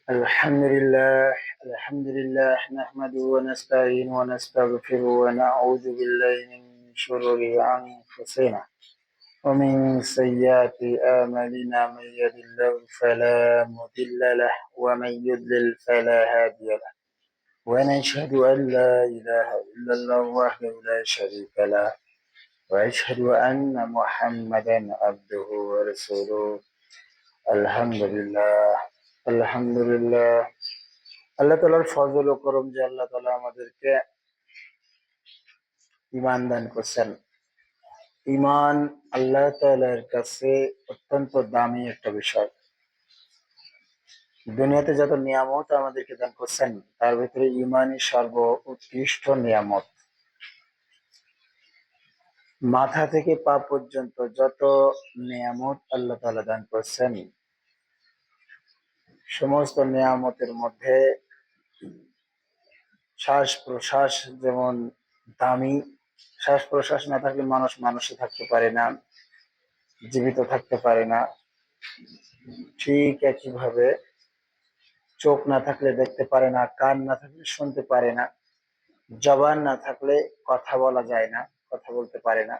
الحمد لله نحمده ونستعين ونستغفره ونعوذ بالله من شرور أنفسنا ومن سيئات أعمالنا من يهد الله فلا مضل له ومن يضلل فلا هادي له ونشهد أن لا إله إلا الله وحده لا شريك له وأشهد أن محمدا عبده ورسوله আলহামদুলিল্লাহ আলহামদুলিল্লাহ। আল্লাহ তাআলার ফজল ও করম যে আল্লাহ তাআলা আমাদেরকে ঈমান দান করছেন। ঈমান আল্লাহ তাআলার কাছে অত্যন্ত দামি একটা বিষয়। দুনিয়াতে যত নিয়ামত আমাদেরকে দান করছেন তার ভিতরে ঈমানই সর্বোৎকৃষ্ট নিয়ামত। মাথা থেকে পা পর্যন্ত যত নিয়ামত আল্লাহ তাআলা দান করছেন, সমস্ত নিয়ামতের মধ্যে শ্বাস প্রশ্বাস যেমন দামি, শ্বাস প্রশ্বাস না থাকলে মানুষই থাকতে পারে না, জীবিত থাকতে পারে না। ঠিক একইভাবে চোখ না থাকলে দেখতে পারে না, কান না থাকলে শুনতে পারে না, জবান না থাকলে কথা বলা যায় না, কথা বলতে পারে না।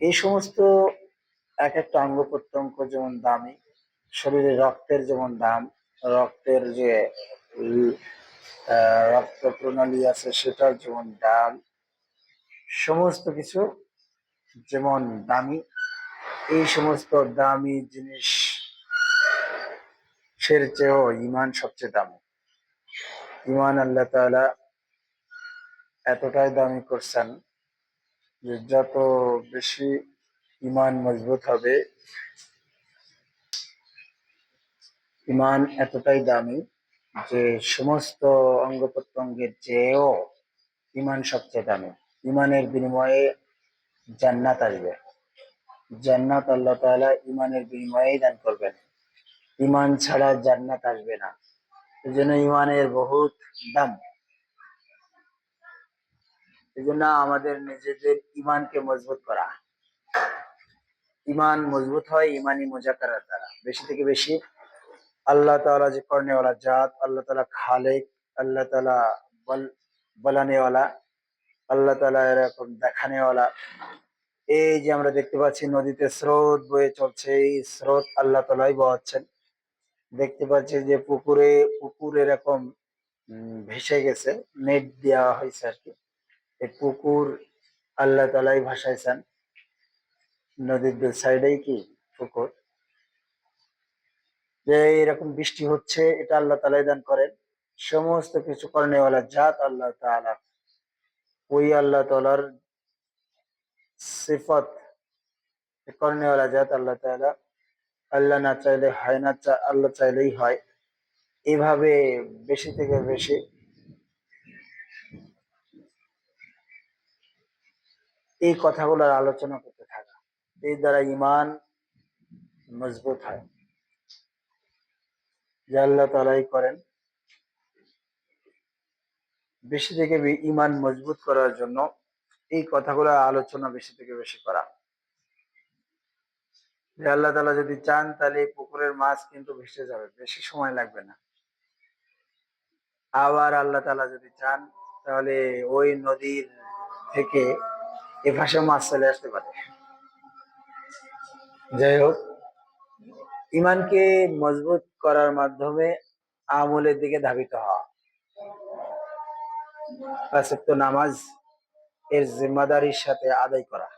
এই সমস্ত এক একটা অঙ্গ প্রত্যঙ্গ যেমন দামি, শরীরে রক্তের যেমন দাম, রক্তের যে রক্ত প্রণালী আছে সেটার যেমন দাম, সমস্ত কিছু যেমন দামি, এই সমস্ত দামি জিনিস সের চেয়েও ঈমান সবচেয়ে দামি। ঈমান আল্লাহ তাআলা এতটাই দামি করছেন যে যত বেশি ঈমান মজবুত হবে, ঈমান এতটাই দামি যে সমস্ত অঙ্গ প্রত্যঙ্গের চেয়েও ঈমান সবচেয়ে দামি। ঈমানের বিনিময়ে জান্নাত আসবে, জান্নাত আল্লাহ তাআলা ঈমানের বিনিময়েই দান করবেন। ঈমান ছাড়া জান্নাত আসবে না, এই জন্য ঈমানের বহুত দাম। এই জন্য আমাদের নিজেদের ঈমানকে মজবুত করা। ঈমান মজবুত হয় ঈমানি মুযাকারার দ্বারা। বেশি থেকে বেশি আল্লাহ তাআলা যে করনেওয়ালা জাত, আল্লাহ তাআলা খালেক, আল্লাহ তাআলা বলানেওয়ালা, আল্লাহ তাআলা এরকম দেখানেওয়ালা। এই যে আমরা দেখতে পাচ্ছি নদীতে স্রোত বয়ে চলছে, এই স্রোত আল্লাহ তাআলাই বহাচ্ছেন। দেখতে পাচ্ছি যে পুকুর এরকম ভেসে গেছে, নেট দেওয়া হয়েছে আর কি। এই পুকুর আল্লাহ তাআলাই ভাসাইছেন, নদীর দুই সাইডেই কি পুকুর। যে এরকম বৃষ্টি হচ্ছে এটা আল্লাহ তাআলাই দান করেন। সমস্ত কিছু করনেওয়ালা জাত আল্লাহ তাআলা। ওই আল্লাহ তাআলার সিফত, করনেওয়ালা জাত আল্লাহ তাআলা। আল্লাহ না চাইলে হয় না, আল্লাহ চাইলেই হয়। এভাবে বেশি থেকে বেশি এই কথাগুলোর আলোচনা করতে থাকা, এই দ্বারা ঈমান মজবুত হয়। যে আল্লাহ তাআলাই করেন। বেশি থেকে ঈমান মজবুত করার জন্য এই কথাগুলো আলোচনা বেশি থেকে বেশি করা। যে আল্লাহ তাআলা যদি চান তাহলে এই পুকুরের মাছ কিন্তু ভেসে যাবে, বেশি সময় লাগবে না। আবার আল্লাহ তাআলা যদি চান তাহলে ওই নদীর থেকে এ পাশে মাছ চলে আসতে পারে। যাই হোক, ঈমানকে মজবুত করার মাধ্যমে আমলের দিকে ধাবিত হওয়া। পাঁচ ওয়াক্ত নামাজ এর জিম্মাদারির সাথে আদায় করা।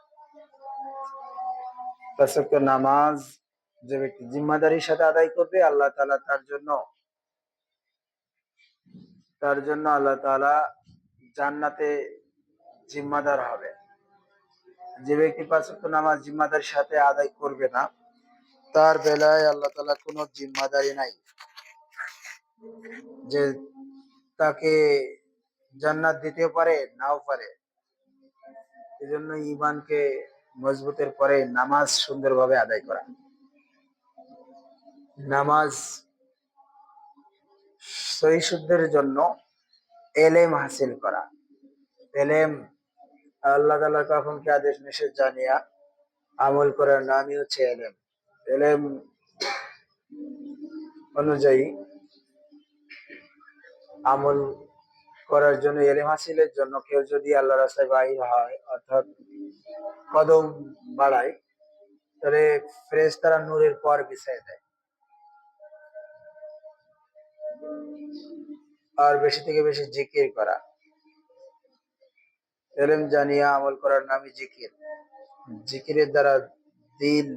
পাঁচ ওয়াক্ত নামাজ যে ব্যক্তি জিম্মাদারির সাথে আদায় করবে, আল্লাহ তাআলা তার জন্য আল্লাহ তাআলা জান্নাতে জিম্মাদার হবে। যে ব্যক্তি পাঁচ ওয়াক্ত নামাজ জিম্মাদারির সাথে আদায় করবে না, তার বেলায় আল্লাহ তাআলা কোনো জিম্মাদারি নাই যে তাকে জান্নাত দিতেও পারে নাও পারে। এই জন্য ঈমানকে মজবুতের পরে নামাজ সুন্দরভাবে আদায় করা। নামাজ সহি শুদ্ধের জন্য এলেম হাসিল করা। এলেম আল্লাহ তাআলা কখন কি আদেশ নিষেধ জানিয়া আমল করার নামই হচ্ছে এলেম। এলেম অনুযায়ী আমল করার জন্য, এলেম হাসিলের জন্য কেউ যদি আল্লাহ রাস্তায় বাইর হয়, অর্থাৎ কদম বাড়ায়, তাহলে ফেরেশতারা নূরের পর বিছায় দেয়। আর বেশি থেকে বেশি জিকির করা, এলেম জানিয়া আমল করার নামই জিকির। জিকিরের দ্বারা দিল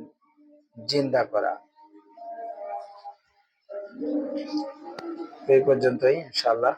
জিন্দা করা। এই পর্যন্তই ইনশাআল্লাহ।